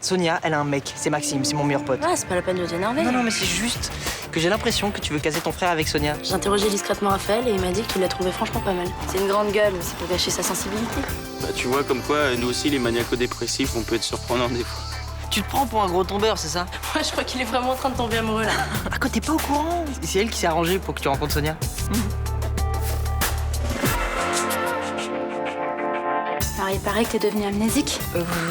Sonia, elle a un mec, c'est Maxime, c'est mon meilleur pote. Ah, c'est pas la peine de t'énerver. Non, mais c'est juste que j'ai l'impression que tu veux caser ton frère avec Sonia. J'ai interrogé discrètement Raphaël et il m'a dit qu'il l'a trouvé franchement pas mal. C'est une grande gueule, mais c'est pour cacher sa sensibilité. Bah tu vois, comme quoi, nous aussi, les maniaco-dépressifs, on peut être surprenants des fois. Tu te prends pour un gros tombeur, c'est ça? Moi, je crois qu'il est vraiment en train de tomber amoureux, là. Ah, quoi, t'es pas au courant? C'est elle qui s'est arrangée pour que tu rencontres Sonia. Alors, il paraît que t'es devenu amnésique.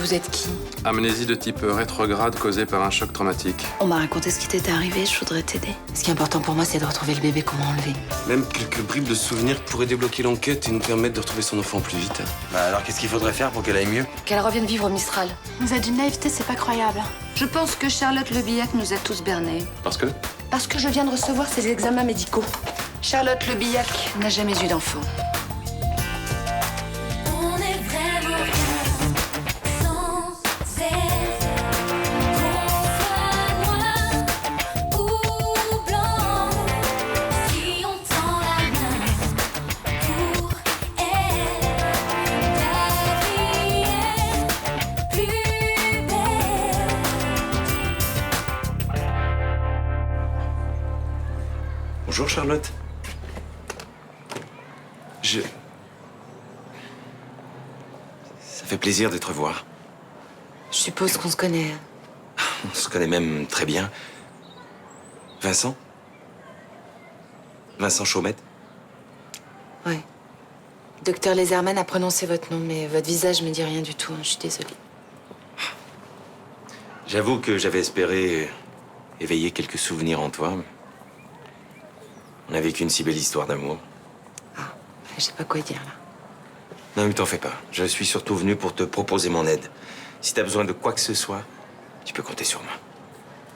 Vous êtes qui? Amnésie de type rétrograde causée par un choc traumatique. On m'a raconté ce qui t'était arrivé, je voudrais t'aider. Ce qui est important pour moi, c'est de retrouver le bébé qu'on m'a enlevé. Même quelques bribes de souvenirs pourraient débloquer l'enquête et nous permettre de retrouver son enfant plus vite. Bah alors qu'est-ce qu'il faudrait faire pour qu'elle aille mieux? Qu'elle revienne vivre au Mistral. Vous êtes d'une naïveté, c'est pas croyable. Je pense que Charlotte Le Billac nous a tous bernés. Parce que Parce que je viens de recevoir ses examens médicaux. Charlotte Le Billac n'a jamais eu d'enfant. On est vraiment sans cesse. Qu'on soit noir ou blanc, si on tend la main pour elle, la vie est plus belle. Bonjour Charlotte. Ça fait plaisir de te revoir. Je suppose qu'on se connaît. On se connaît même très bien. Vincent? Vincent Chaumette? Ouais. Docteur Laserman a prononcé votre nom, mais votre visage me dit rien du tout, hein, je suis désolée. J'avoue que j'avais espéré éveiller quelques souvenirs en toi. On a vécu une si belle histoire d'amour. Je sais pas quoi dire, là. Non, mais t'en fais pas. Je suis surtout venu pour te proposer mon aide. Si t'as besoin de quoi que ce soit, tu peux compter sur moi.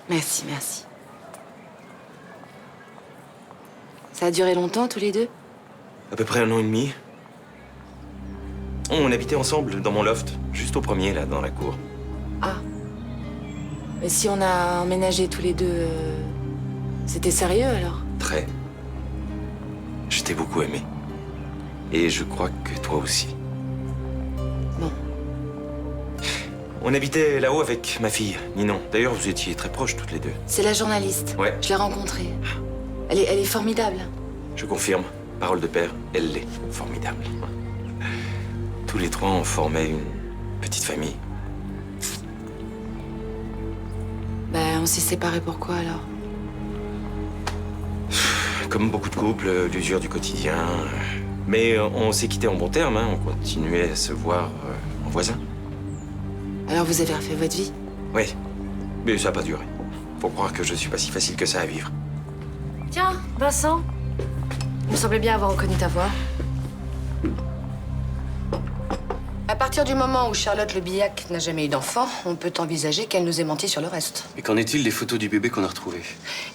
Merci, merci. Ça a duré longtemps, tous les deux? À peu près 1 an et demi. On habitait ensemble dans mon loft, juste au premier, là, dans la cour. Ah. Mais si on a emménagé tous les deux, c'était sérieux, alors? Très. Je t'ai beaucoup aimé. Et je crois que toi aussi. Bon. On habitait là-haut avec ma fille, Ninon. D'ailleurs, vous étiez très proches toutes les deux. C'est la journaliste. Ouais. Je l'ai rencontrée. Elle est formidable. Je confirme. Parole de père, elle l'est. Formidable. Tous les trois, on formait une petite famille. Ben, on s'est séparés pourquoi, alors? Comme beaucoup de couples, l'usure du quotidien. Mais on s'est quittés en bons termes, hein. On continuait à se voir en voisins. Alors vous avez refait votre vie? Oui, mais ça n'a pas duré. Faut croire que je suis pas si facile que ça à vivre. Tiens, Vincent. Il me semblait bien avoir reconnu ta voix. À partir du moment où Charlotte Le Billac n'a jamais eu d'enfant, on peut envisager qu'elle nous ait menti sur le reste. Et qu'en est-il des photos du bébé qu'on a retrouvé?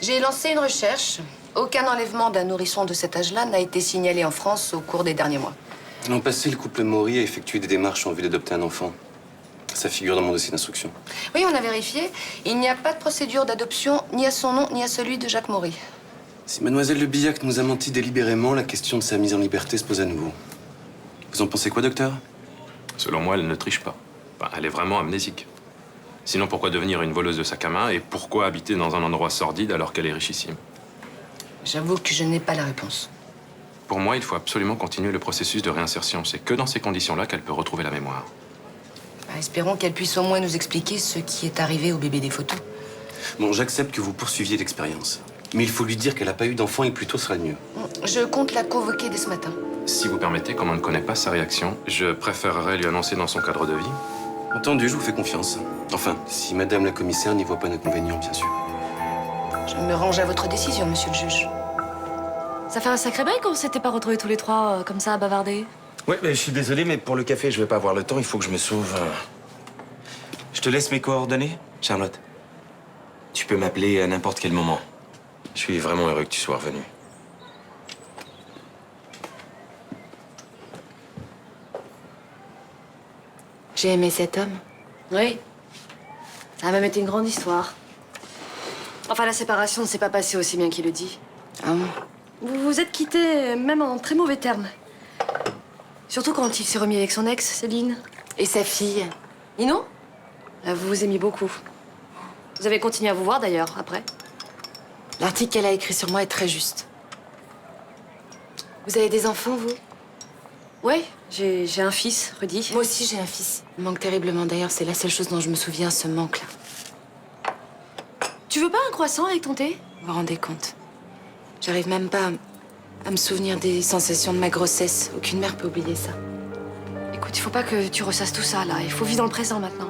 J'ai lancé une recherche. Aucun enlèvement d'un nourrisson de cet âge-là n'a été signalé en France au cours des derniers mois. L'an passé, le couple Maury a effectué des démarches en vue d'adopter un enfant. Ça figure dans mon dossier d'instruction. Oui, on a vérifié. Il n'y a pas de procédure d'adoption, ni à son nom, ni à celui de Jacques Maury. Si mademoiselle Le Billac nous a menti délibérément, la question de sa mise en liberté se pose à nouveau. Vous en pensez quoi, docteur? Selon moi, elle ne triche pas. Enfin, elle est vraiment amnésique. Sinon, pourquoi devenir une voleuse de sac à main et pourquoi habiter dans un endroit sordide alors qu'elle est richissime? J'avoue que je n'ai pas la réponse. Pour moi, il faut absolument continuer le processus de réinsertion. C'est que dans ces conditions-là qu'elle peut retrouver la mémoire. Bah, espérons qu'elle puisse au moins nous expliquer ce qui est arrivé au bébé des photos. Bon, j'accepte que vous poursuiviez l'expérience. Mais il faut lui dire qu'elle n'a pas eu d'enfant et plus tôt sera le mieux. Je compte la convoquer dès ce matin. Si vous permettez, comme on ne connaît pas sa réaction, je préférerais lui annoncer dans son cadre de vie. Entendu, je vous fais confiance. Enfin, si madame la commissaire n'y voit pas d'inconvénient, bien sûr. Je me range à votre décision, monsieur le juge. Ça fait un sacré bail qu'on s'était pas retrouvés tous les trois, comme ça, à bavarder. Ouais, mais je suis désolé, mais pour le café, je vais pas avoir le temps. Il faut que je me sauve. Je te laisse mes coordonnées, Charlotte. Tu peux m'appeler à n'importe quel moment. Je suis vraiment heureux que tu sois revenue. J'ai aimé cet homme. Oui. Ça a même été une grande histoire. Enfin, la séparation ne s'est pas passée aussi bien qu'il le dit. Ah bon? Vous vous êtes quittés, même en très mauvais termes. Surtout quand il s'est remis avec son ex, Céline. Et sa fille? Ninon? Vous vous aimiez beaucoup. Vous avez continué à vous voir d'ailleurs, après. L'article qu'elle a écrit sur moi est très juste. Vous avez des enfants, vous? Ouais, j'ai un fils, Rudy. Moi aussi, j'ai un fils. Il me manque terriblement. D'ailleurs, c'est la seule chose dont je me souviens, ce manque-là. Tu veux pas un croissant avec ton thé? Vous vous rendez compte? J'arrive même pas à me souvenir des sensations de ma grossesse. Aucune mère peut oublier ça. Écoute, il faut pas que tu ressasses tout ça, là. Il faut vivre dans le présent, maintenant.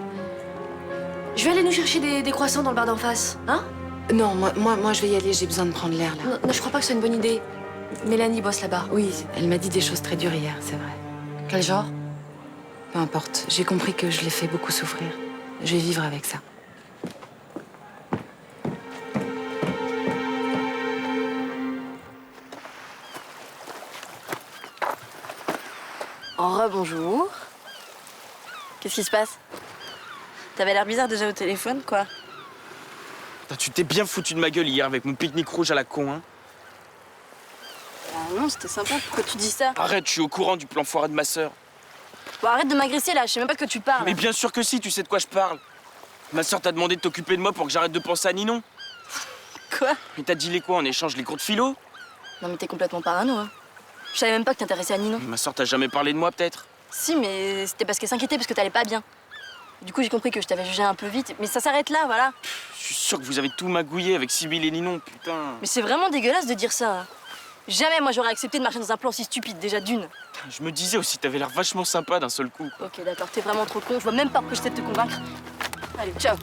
Je vais aller nous chercher des croissants dans le bar d'en face, hein? Non, moi, je vais y aller. J'ai besoin de prendre l'air, là. Non, je crois pas que ce soit une bonne idée. Mélanie bosse là-bas. Oui, elle m'a dit des choses très dures hier, c'est vrai. Quel genre? Peu importe. J'ai compris que je l'ai fait beaucoup souffrir. Je vais vivre avec ça. Rebonjour. Qu'est-ce qui se passe? T'avais l'air bizarre déjà au téléphone, quoi. Putain, tu t'es bien foutu de ma gueule hier avec mon pique-nique rouge à la con, hein. Ah non, c'était sympa. Pourquoi tu dis ça? Arrête, je suis au courant du plan foiré de ma sœur. Bon, arrête de m'agresser, là. Je sais même pas de quoi tu parles. Mais bien sûr que si, tu sais de quoi je parle. Ma sœur t'a demandé de t'occuper de moi pour que j'arrête de penser à Ninon. Quoi? Mais t'as dit les quoi en échange, les cours de philo? Non, mais t'es complètement parano, hein. Je savais même pas que t'intéressais à Ninon. Ma sœur t'a jamais parlé de moi, peut-être? Si, mais c'était parce qu'elle s'inquiétait, parce que t'allais pas bien. Du coup, j'ai compris que je t'avais jugé un peu vite. Mais ça s'arrête là, voilà. Je suis sûr que vous avez tout magouillé avec Sibyl et Ninon, putain. Mais c'est vraiment dégueulasse de dire ça, hein. Jamais moi j'aurais accepté de marcher dans un plan si stupide, déjà d'une. Je me disais aussi, t'avais l'air vachement sympa d'un seul coup. Ok, d'accord, t'es vraiment trop con. Je vois même pas pourquoi j'essaie de te convaincre. Allez, ciao.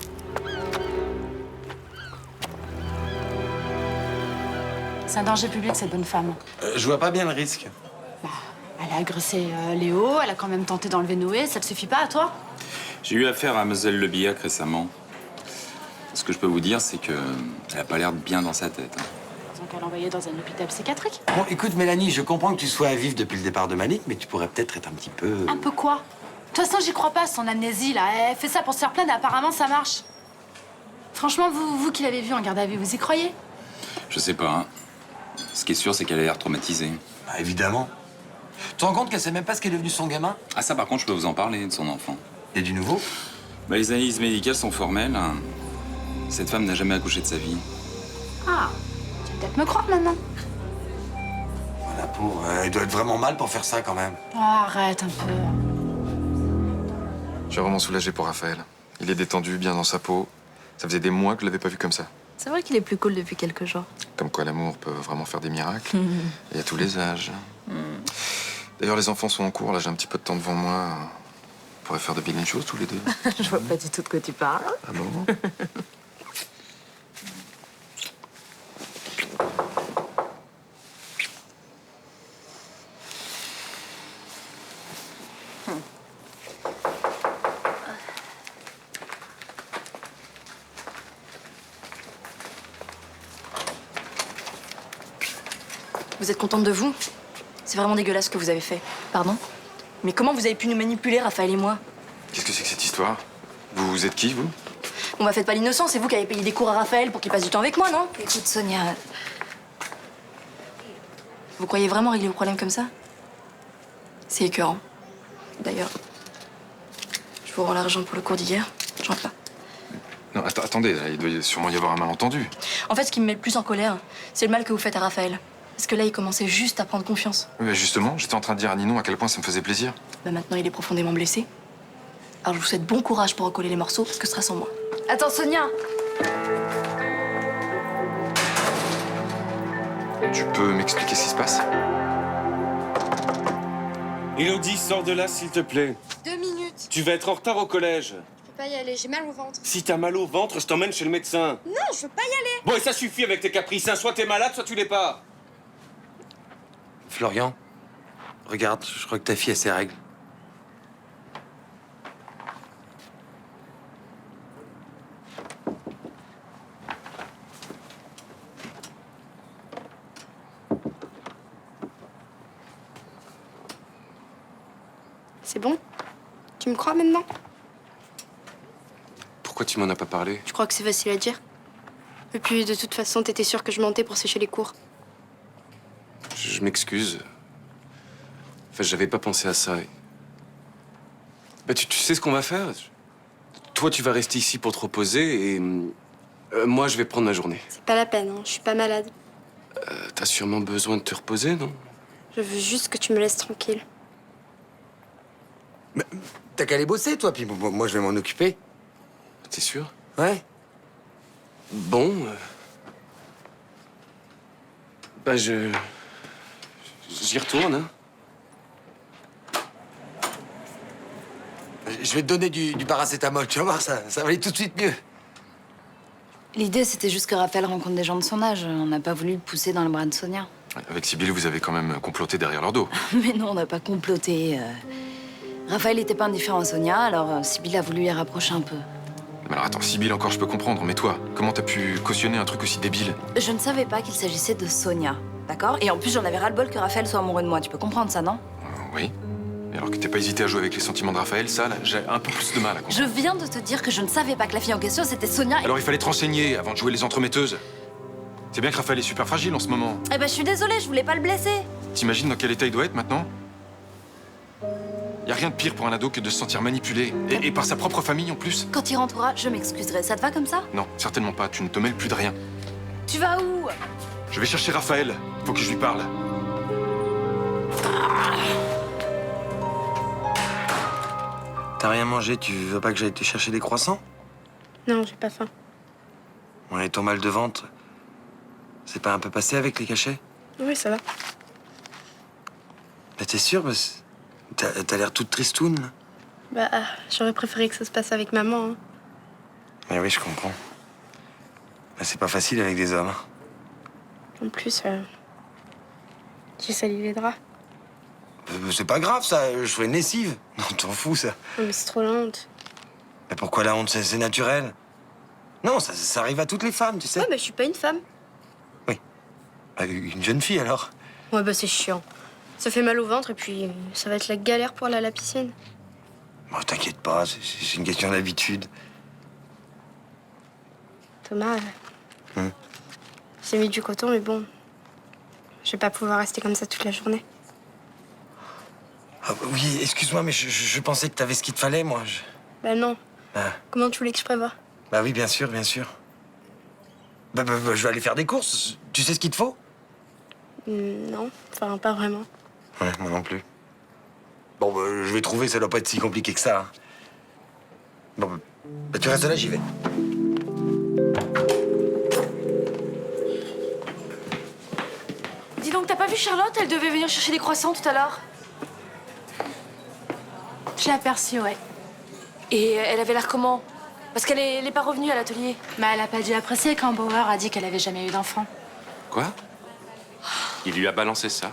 C'est un danger public, cette bonne femme. Je vois pas bien le risque. Elle a agressé Léo, elle a quand même tenté d'enlever Noé, ça te suffit pas à toi? J'ai eu affaire à Mlle Le Billac récemment. Ce que je peux vous dire, c'est que elle a pas l'air bien dans sa tête. Disons qu'elle l'envoyait dans un hôpital psychiatrique. Bon, écoute, Mélanie, je comprends que tu sois à vif depuis le départ de Malik, mais tu pourrais peut-être être un petit peu... Un peu quoi? De toute façon, j'y crois pas, son amnésie, là. Elle fait ça pour se faire plaindre, et apparemment, ça marche. Franchement, vous qui l'avez vue en garde à vue, vous y croyez? Je sais pas, hein. Ce qui est sûr, c'est qu'elle a l'air traumatisée. Bah, évidemment. Tu te rends compte qu'elle sait même pas ce qu'est devenu son gamin? Ah ça, par contre, je peux vous en parler, de son enfant. Et du nouveau? Bah, les analyses médicales sont formelles. Cette femme n'a jamais accouché de sa vie. Ah, tu vas peut-être me croire maintenant. Voilà, pour... il doit être vraiment mal pour faire ça, quand même. Oh, arrête un peu. Je suis vraiment soulagé pour Raphaël. Il est détendu, bien dans sa peau. Ça faisait des mois que je l'avais pas vu comme ça. C'est vrai qu'il est plus cool depuis quelques jours. Comme quoi l'amour peut vraiment faire des miracles. Et à tous les âges. D'ailleurs, les enfants sont en cours. Là, j'ai un petit peu de temps devant moi. On pourrait faire de bien une chose tous les deux. Je vois pas du tout de quoi tu parles. Ah bon? Vous êtes contente de vous? C'est vraiment dégueulasse ce que vous avez fait. Pardon? Mais comment vous avez pu nous manipuler, Raphaël et moi? Qu'est-ce que c'est que cette histoire? Vous êtes qui, vous? On m'a fait pas l'innocent, c'est vous qui avez payé des cours à Raphaël pour qu'il passe du temps avec moi, non? Écoute, Sonia, Vous croyez vraiment régler vos problèmes comme ça? C'est écœurant. D'ailleurs, je vous rends l'argent pour le cours d'hier. Je rentre pas. Non, attendez, là, il doit sûrement y avoir un malentendu. En fait, ce qui me met le plus en colère, c'est le mal que vous faites à Raphaël. Parce que là, il commençait juste à prendre confiance. Mais justement, j'étais en train de dire à Ninon à quel point ça me faisait plaisir. Bah maintenant, il est profondément blessé. Alors je vous souhaite bon courage pour recoller les morceaux, parce que ce sera sans moi. Attends, Sonia! Tu peux m'expliquer ce qui se passe? Élodie, sors de là, s'il te plaît. 2 minutes. Tu vas être en retard au collège. Je peux pas y aller, j'ai mal au ventre. Si t'as mal au ventre, je t'emmène chez le médecin. Non, je veux pas y aller. Bon, et ça suffit avec tes caprices, hein. Soit t'es malade, soit tu l'es pas. Florian, regarde, je crois que ta fille a ses règles. C'est bon? Tu me crois maintenant? Pourquoi tu m'en as pas parlé? Je crois que c'est facile à dire. Et puis, de toute façon, t'étais sûr que je mentais pour sécher les cours. Je m'excuse. Enfin, j'avais pas pensé à ça. Bah, tu sais ce qu'on va faire? toi, tu vas rester ici pour te reposer et moi, je vais prendre ma journée. C'est pas la peine, hein. Je suis pas malade. T'as sûrement besoin de te reposer, non? Je veux juste que tu me laisses tranquille. T'as qu'à aller bosser, toi, puis moi, je vais m'en occuper. T'es sûr? Ouais. Bon. Bah, j'y retourne, hein. Je vais te donner du paracétamol, tu vas voir, ça va aller tout de suite mieux. L'idée, c'était juste que Raphaël rencontre des gens de son âge. On n'a pas voulu le pousser dans les bras de Sonia. Avec Sibylle, vous avez quand même comploté derrière leur dos. Mais non, on n'a pas comploté. Raphaël n'était pas indifférent à Sonia, alors Sibylle a voulu les rapprocher un peu. Mais alors attends, Sibylle encore, je peux comprendre, mais toi, comment t'as pu cautionner un truc aussi débile? Je ne savais pas qu'il s'agissait de Sonia, d'accord? Et en plus, j'en avais ras-le-bol que Raphaël soit amoureux de moi. Tu peux comprendre ça, non? Oui. Et alors que t'aies pas hésité à jouer avec les sentiments de Raphaël, ça, là, j'ai un peu plus de mal à comprendre. Je viens de te dire que je ne savais pas que la fille en question, c'était Sonia. Alors il fallait te renseigner avant de jouer les entremetteuses. C'est bien que Raphaël est super fragile en ce moment. Eh ben, je suis désolée, je voulais pas le blesser. T'imagines dans quel état il doit être maintenant? Y a rien de pire pour un ado que de se sentir manipulé. Et par sa propre famille en plus. Quand il rentrera, je m'excuserai. Ça te va comme ça? Non, certainement pas. Tu ne te mêles plus de rien. Tu vas où? Je vais chercher Raphaël. Faut que je lui parle. T'as rien mangé, tu veux pas que j'aille te chercher des croissants? Non, j'ai pas faim. Ouais, et ton mal de ventre, c'est pas un peu passé avec les cachets? Oui, ça va. Bah, t'es sûre? Parce que t'as l'air toute tristoune, là. Bah, j'aurais préféré que ça se passe avec maman. Hein. Mais oui, je comprends. Bah, c'est pas facile avec des hommes. Hein. En plus, j'ai sali les draps. C'est pas grave, ça. Je ferai une lessive. Non, t'en fous, ça. Non, mais c'est trop la honte. Mais pourquoi la honte? C'est naturel. Non, ça arrive à toutes les femmes, tu sais. Ouais, mais je suis pas une femme. Bah, une jeune fille, alors. Ouais, bah c'est chiant. Ça fait mal au ventre et puis ça va être la galère pour aller à la piscine. Bon, t'inquiète pas, c'est une question d'habitude. Thomas, j'ai mis du coton, mais bon, je vais pas pouvoir rester comme ça toute la journée. Ah, oui, excuse-moi, mais je pensais que t'avais ce qu'il te fallait, moi. Bah non. Ah. Comment tu voulais que je prévoie? Bah oui, bien sûr, bien sûr. Bah, je vais aller faire des courses. Tu sais ce qu'il te faut? Non, enfin, pas vraiment. Ouais, moi non plus. Bon, bah, je vais trouver, ça doit pas être si compliqué que ça. Hein. Bon, bah, tu restes là, j'y vais. Dis donc, t'as pas vu Charlotte? Elle devait venir chercher des croissants tout à l'heure. Je l'ai aperçue, ouais. Et elle avait l'air comment? Parce qu'elle est pas revenue à l'atelier. Mais elle a pas dû apprécier quand Bauer a dit qu'elle avait jamais eu d'enfant. Quoi? Il lui a balancé ça?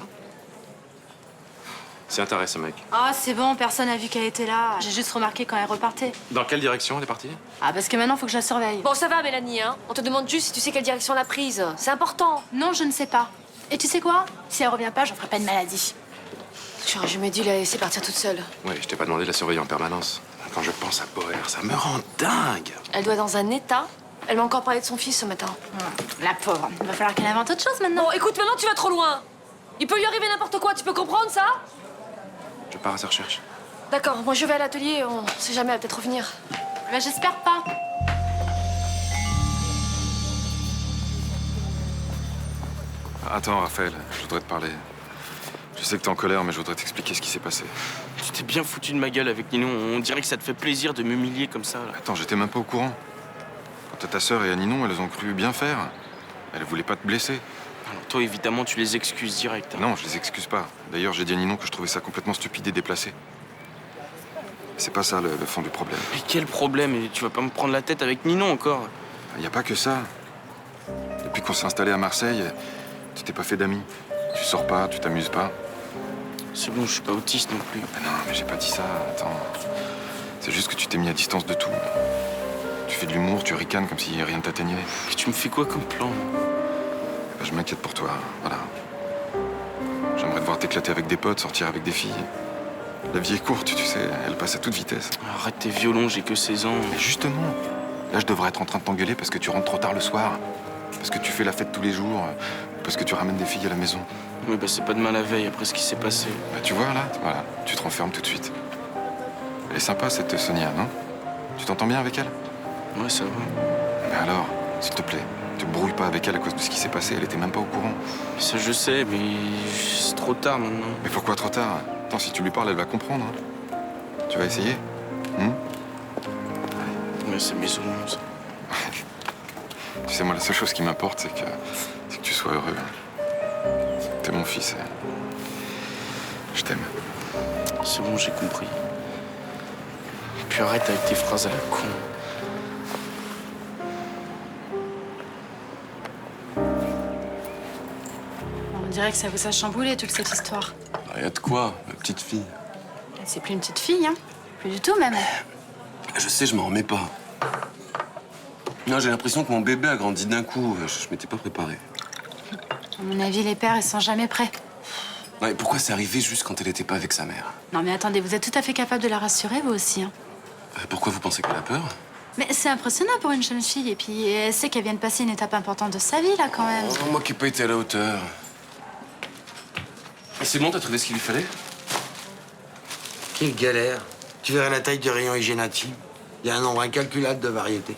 C'est intéressant, mec. Ah, c'est bon, personne n'a vu qu'elle était là. J'ai juste remarqué quand elle repartait. Dans quelle direction elle est partie? Ah, parce que maintenant, faut que je la surveille. Bon, ça va, Mélanie, hein. On te demande juste si tu sais quelle direction elle a prise. C'est important. Non, je ne sais pas. Et tu sais quoi? Si elle revient pas, j'en ferai pas une maladie. J'aurais jamais dû la laisser partir toute seule. Ouais, je t'ai pas demandé de la surveiller en permanence. Quand je pense à Bauer, ça me rend dingue. Elle doit être dans un état. Elle m'a encore parlé de son fils ce matin. La pauvre. Il va falloir qu'elle invente autre chose maintenant. Bon, écoute, maintenant tu vas trop loin. Il peut lui arriver n'importe quoi, tu peux comprendre ça? Je pars à sa recherche. D'accord, moi je vais à l'atelier, on sait jamais, elle va peut-être revenir. Bah, j'espère pas. Attends, Raphaël, je voudrais te parler. Je sais que t'es en colère, mais je voudrais t'expliquer ce qui s'est passé. Tu t'es bien foutu de ma gueule avec Ninon. On dirait que ça te fait plaisir de m'humilier comme ça. Là. Attends, j'étais même pas au courant. Quant à ta sœur et à Ninon, elles ont cru bien faire. Elles voulaient pas te blesser. Alors toi, évidemment, tu les excuses direct. Hein. Non, je les excuse pas. D'ailleurs, j'ai dit à Ninon que je trouvais ça complètement stupide et déplacé. C'est pas ça le fond du problème. Mais quel problème? Et tu vas pas me prendre la tête avec Ninon encore? Y a pas que ça. Depuis qu'on s'est installé à Marseille, tu t'es pas fait d'amis. Tu sors pas, tu t'amuses pas. C'est bon, je suis pas autiste non plus. Ben non, mais j'ai pas dit ça. Attends. C'est juste que tu t'es mis à distance de tout. Tu fais de l'humour, tu ricanes comme si rien ne t'atteignait. Et tu me fais quoi comme plan? Ben, je m'inquiète pour toi, voilà. J'aimerais te voir t'éclater avec des potes, sortir avec des filles. La vie est courte, tu sais, elle passe à toute vitesse. Arrête tes violons, j'ai que 16 ans. Mais justement, là je devrais être en train de t'engueuler parce que tu rentres trop tard le soir. Parce que tu fais la fête tous les jours. Parce que tu ramènes des filles à la maison. Oui, bah c'est pas demain la veille, après ce qui s'est passé. Bah tu vois là, voilà, tu te renfermes tout de suite. Elle est sympa cette Sonia, non? Tu t'entends bien avec elle? Ouais, ça va. Mais alors, s'il te plaît, te brouille pas avec elle à cause de ce qui s'est passé. Elle était même pas au courant. Ça, je sais, mais c'est trop tard maintenant. Mais pourquoi trop tard? Attends, si tu lui parles, elle va comprendre. Hein. Tu vas essayer? Mais c'est mes oignons, ça. Tu sais, moi, la seule chose qui m'importe, c'est que tu sois heureux. T'es mon fils et je t'aime. C'est bon, j'ai compris. Puis arrête avec tes phrases à la con. On dirait que ça vous a chamboulé, toute cette histoire. Y a de quoi, ma petite fille? C'est plus une petite fille, hein. Plus du tout, même. Je sais, je m'en remets pas. Non, j'ai l'impression que mon bébé a grandi d'un coup. Je m'étais pas préparé. À mon avis, les pères, ils sont jamais prêts. Ouais, pourquoi c'est arrivé juste quand elle était pas avec sa mère? Non, mais attendez, vous êtes tout à fait capable de la rassurer, vous aussi, hein. Pourquoi vous pensez qu'elle a peur? Mais c'est impressionnant pour une jeune fille. Et puis, elle sait qu'elle vient de passer une étape importante de sa vie, là, quand même. Oh, moi qui n'ai pas été à la hauteur. Et c'est bon, t'as trouvé ce qu'il lui fallait? Quelle galère. Tu verrais la taille du rayon hygiène intime. Il y a un nombre incalculable de variétés.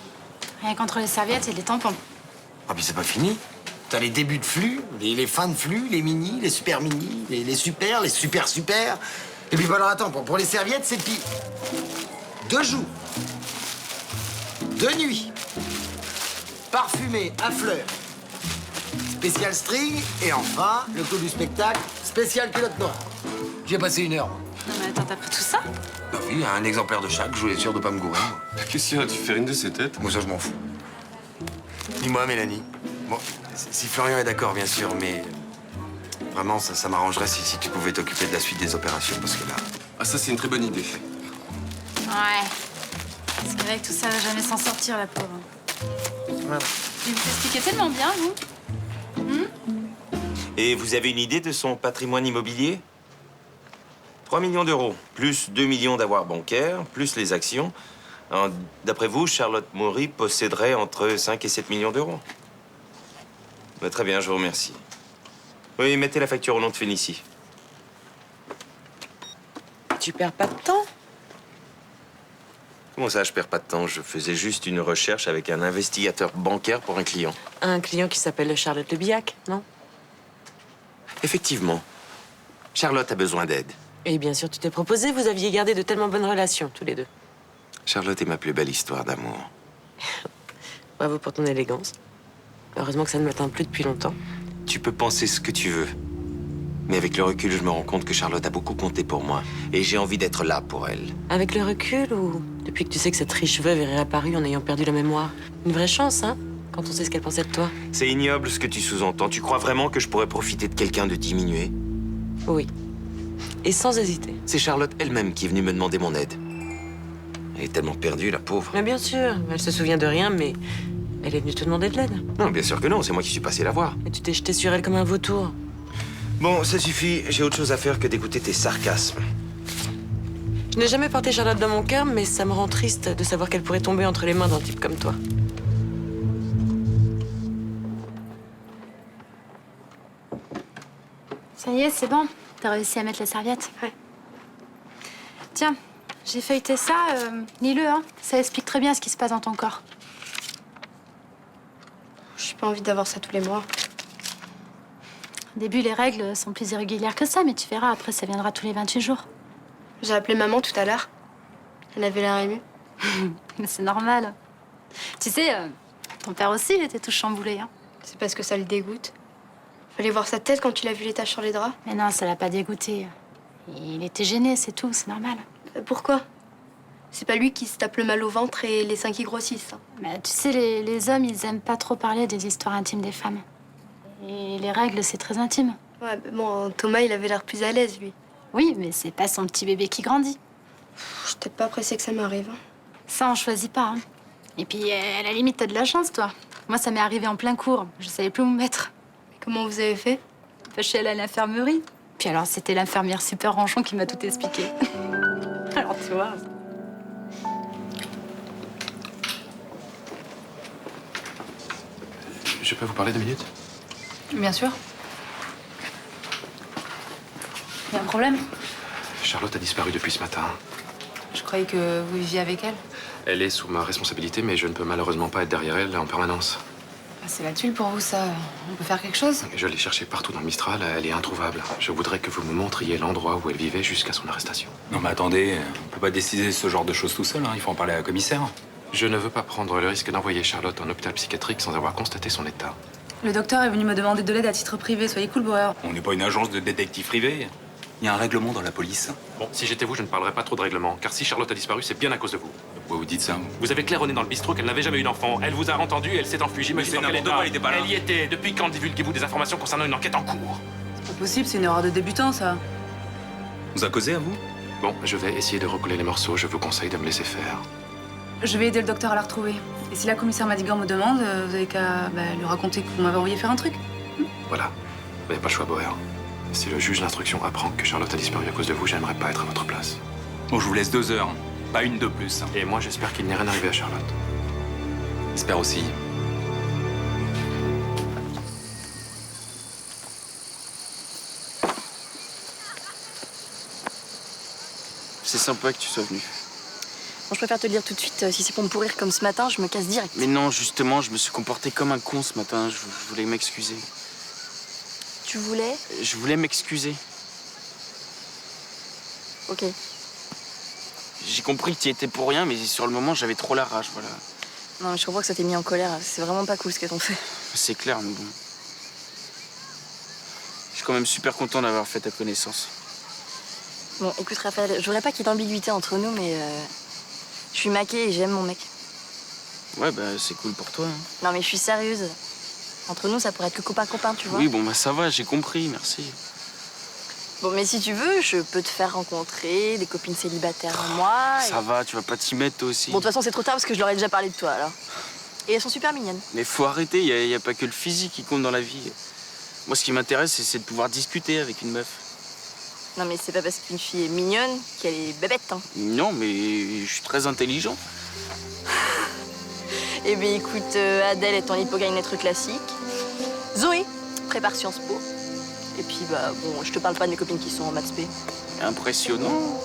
Rien qu'entre les serviettes et les tampons. Ah, puis c'est pas fini. T'as les débuts de flux, les fins de flux, les mini, les super mini, les super, les super super. Et puis, bah alors attends, pour les serviettes, c'est pire. 2 jours. 2 nuits. Parfumé à fleurs. Spécial string. Et enfin, le coup du spectacle, spécial culotte noire. J'y ai passé 1 heure. Moi. Non, mais attends, t'as pris tout ça? Bah oui, un exemplaire de chaque, je voulais être sûr de pas me gourer. Qu'est-ce qu'il y a? Tu fais une de ces têtes? Moi, ça, je m'en fous. Dis-moi, Mélanie. Bon, si Florian est d'accord, bien sûr, mais vraiment, ça m'arrangerait si tu pouvais t'occuper de la suite des opérations, parce que là... Ah, ça, c'est une très bonne idée. Ouais. Parce qu'avec tout ça, elle va jamais s'en sortir, la pauvre. Voilà. Vous expliquez tellement bien, vous. Et vous avez une idée de son patrimoine immobilier? 3 millions d'euros, plus 2 millions d'avoirs bancaires, plus les actions. D'après vous, Charlotte Maury posséderait entre 5 et 7 millions d'euros. Bah, très bien, je vous remercie. Oui, mettez la facture au nom de Félicie. Tu perds pas de temps? Comment ça, je perds pas de temps? Je faisais juste une recherche avec un investigateur bancaire pour un client. Un client qui s'appelle Charlotte Le Billac, non? Effectivement. Charlotte a besoin d'aide. Et bien sûr, tu t'es proposé, vous aviez gardé de tellement bonnes relations, tous les deux. Charlotte est ma plus belle histoire d'amour. Bravo pour ton élégance. Heureusement que ça ne m'atteint plus depuis longtemps. Tu peux penser ce que tu veux. Mais avec le recul, je me rends compte que Charlotte a beaucoup compté pour moi. Et j'ai envie d'être là pour elle. Avec le recul ou depuis que tu sais que cette riche veuve est réapparue en ayant perdu la mémoire? Une vraie chance, hein, quand on sait ce qu'elle pensait de toi. C'est ignoble ce que tu sous-entends. Tu crois vraiment que je pourrais profiter de quelqu'un de diminué? Oui. Et sans hésiter. C'est Charlotte elle-même qui est venue me demander mon aide. Elle est tellement perdue, la pauvre. Mais bien sûr, elle se souvient de rien, mais elle est venue te demander de l'aide. Non, bien sûr que non, c'est moi qui suis passé la voir. Et tu t'es jeté sur elle comme un vautour. Bon, ça suffit. J'ai autre chose à faire que d'écouter tes sarcasmes. Je n'ai jamais porté Charlotte dans mon cœur, mais ça me rend triste de savoir qu'elle pourrait tomber entre les mains d'un type comme toi. Ça y est, c'est bon. T'as réussi à mettre les serviettes? Ouais. Tiens, j'ai feuilleté ça. Lis-le, hein. Ça explique très bien ce qui se passe dans ton corps. J'ai pas envie d'avoir ça tous les mois. Au début, les règles sont plus irrégulières que ça, mais tu verras, après, ça viendra tous les 28 jours. J'ai appelé maman tout à l'heure. Elle avait l'air émue. Mais c'est normal. Tu sais, ton père aussi, il était tout chamboulé, hein. C'est parce que ça le dégoûte. Fallait voir sa tête quand tu l'as vu les taches sur les draps. Mais non, ça l'a pas dégoûté. Il était gêné, c'est tout, c'est normal. Pourquoi? C'est pas lui qui se tape le mal au ventre et les seins qui grossissent. Mais tu sais, les hommes, ils aiment pas trop parler des histoires intimes des femmes. Et les règles, c'est très intime. Ouais, mais bon, Thomas, il avait l'air plus à l'aise, lui. Oui, mais c'est pas son petit bébé qui grandit. Je suis peut-être pas pressée que ça m'arrive. Ça, on choisit pas, hein. Et puis, à la limite, t'as de la chance, toi. Moi, ça m'est arrivé en plein cours. Je savais plus où me mettre. Mais comment vous avez fait? Je suis allée à l'infirmerie. Puis alors, c'était l'infirmière super ronchon qui m'a tout expliqué. Alors, tu vois... Je peux vous parler 2 minutes? Bien sûr. Il y a un problème? Charlotte a disparu depuis ce matin. Je croyais que vous viviez avec elle. Elle est sous ma responsabilité, mais je ne peux malheureusement pas être derrière elle en permanence. C'est la tuile pour vous, ça. On peut faire quelque chose? Je l'ai cherchée partout dans le Mistral, elle est introuvable. Je voudrais que vous me montriez l'endroit où elle vivait jusqu'à son arrestation. Non mais attendez, on peut pas décider ce genre de choses tout seul, hein. Il faut en parler à la commissaire. Je ne veux pas prendre le risque d'envoyer Charlotte en hôpital psychiatrique sans avoir constaté son état. Le docteur est venu me demander de l'aide à titre privé. Soyez cool, Bauer. On n'est pas une agence de détectives privés. Il y a un règlement dans la police. Bon, si j'étais vous, je ne parlerais pas trop de règlement, car si Charlotte a disparu, c'est bien à cause de vous. Pourquoi vous dites ça? Vous avez claironné dans le bistrot qu'elle n'avait jamais eu d'enfant. Elle vous a entendu et elle s'est enfuie. Mais c'est n'importe quoi, elle était pas là. Elle y était. Depuis quand divulguez-vous des informations concernant une enquête en cours? C'est pas possible, c'est une erreur de débutant, ça. Vous a causé à vous? Bon, je vais essayer de recoller les morceaux. Je vous conseille de me laisser faire. Je vais aider le docteur à la retrouver. Et si la commissaire Madigan me demande, vous avez qu'à lui raconter que vous m'avez envoyé faire un truc. Voilà. Vous n'avez pas le choix, Bauer. Si le juge d'instruction apprend que Charlotte a disparu à cause de vous, j'aimerais pas être à votre place. Bon, je vous laisse 2 heures. Pas une de plus. Et moi, j'espère qu'il n'est rien arrivé à Charlotte. J'espère aussi. C'est sympa que tu sois venu. Bon, je préfère te le dire tout de suite, si c'est pour me pourrir comme ce matin, je me casse direct. Mais non, justement, je me suis comporté comme un con ce matin. Je voulais m'excuser. Tu voulais? Je voulais m'excuser. Ok. J'ai compris que tu y étais pour rien, mais sur le moment, j'avais trop la rage, voilà. Non, mais je comprends que ça t'ait mis en colère. C'est vraiment pas cool ce qu'elles t'ont fait. C'est clair, mais bon. Je suis quand même super content d'avoir fait ta connaissance. Bon, écoute, Raphaël, je voudrais pas qu'il y ait d'ambiguïté entre nous, mais je suis maquée et j'aime mon mec. Ouais, bah, c'est cool pour toi. Hein. Non, mais je suis sérieuse. Entre nous, ça pourrait être que copain-copain, tu vois. Oui, bon, bah, ça va, j'ai compris, merci. Bon, mais si tu veux, je peux te faire rencontrer des copines célibataires à moi. Ça va, tu vas pas t'y mettre, toi aussi. Bon, de toute façon, c'est trop tard parce que je leur ai déjà parlé de toi, alors. Et elles sont super mignonnes. Mais faut arrêter, y a pas que le physique qui compte dans la vie. Moi, ce qui m'intéresse, c'est de pouvoir discuter avec une meuf. Non, mais c'est pas parce qu'une fille est mignonne qu'elle est bébête, hein. Non, mais je suis très intelligent. Eh bien, écoute, Adèle est en hypogagne lettres classiques. Zoé prépare Sciences Po. Et puis, bah, bon, je te parle pas de mes copines qui sont en maths P. Impressionnant.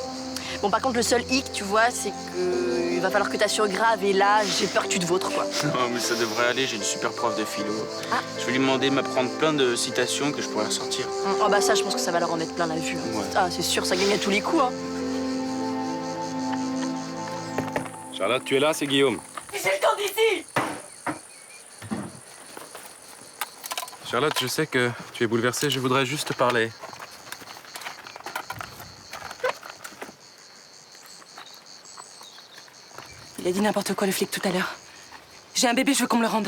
Bon, par contre, le seul hic, tu vois, c'est que il va falloir que t'assures grave. Et là, j'ai peur que tu te vautres, quoi. Non, mais ça devrait aller, j'ai une super prof de philo. Ah. Je vais lui demander de m'apprendre plein de citations que je pourrais ressortir. Oh, bah, ça, je pense que ça va leur en mettre plein la vue. Hein. Ouais. Ah, c'est sûr, ça gagne à tous les coups, hein. Charlotte, tu es là, c'est Guillaume. J'ai le temps d'ici! Charlotte, je sais que tu es bouleversée, je voudrais juste te parler. Il a dit n'importe quoi, le flic, tout à l'heure. J'ai un bébé, je veux qu'on me le rende.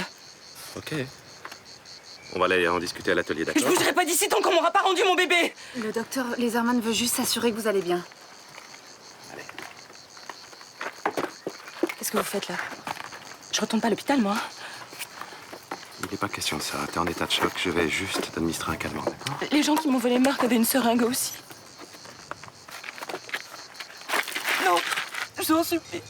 Ok. On va aller en discuter à l'atelier, Je d'accord? bougerai pas d'ici tant qu'on m'aura pas rendu mon bébé. Le docteur Leserman veut juste s'assurer que vous allez bien. Qu'est-ce que vous faites, là? Je retourne pas à l'hôpital, moi. Il n'est pas question de ça. T'es en état de choc. Je vais juste t'administrer un calmant, d'accord? Les gens qui m'ont volé Marc avaient une seringue aussi. Non, je vous en supplie.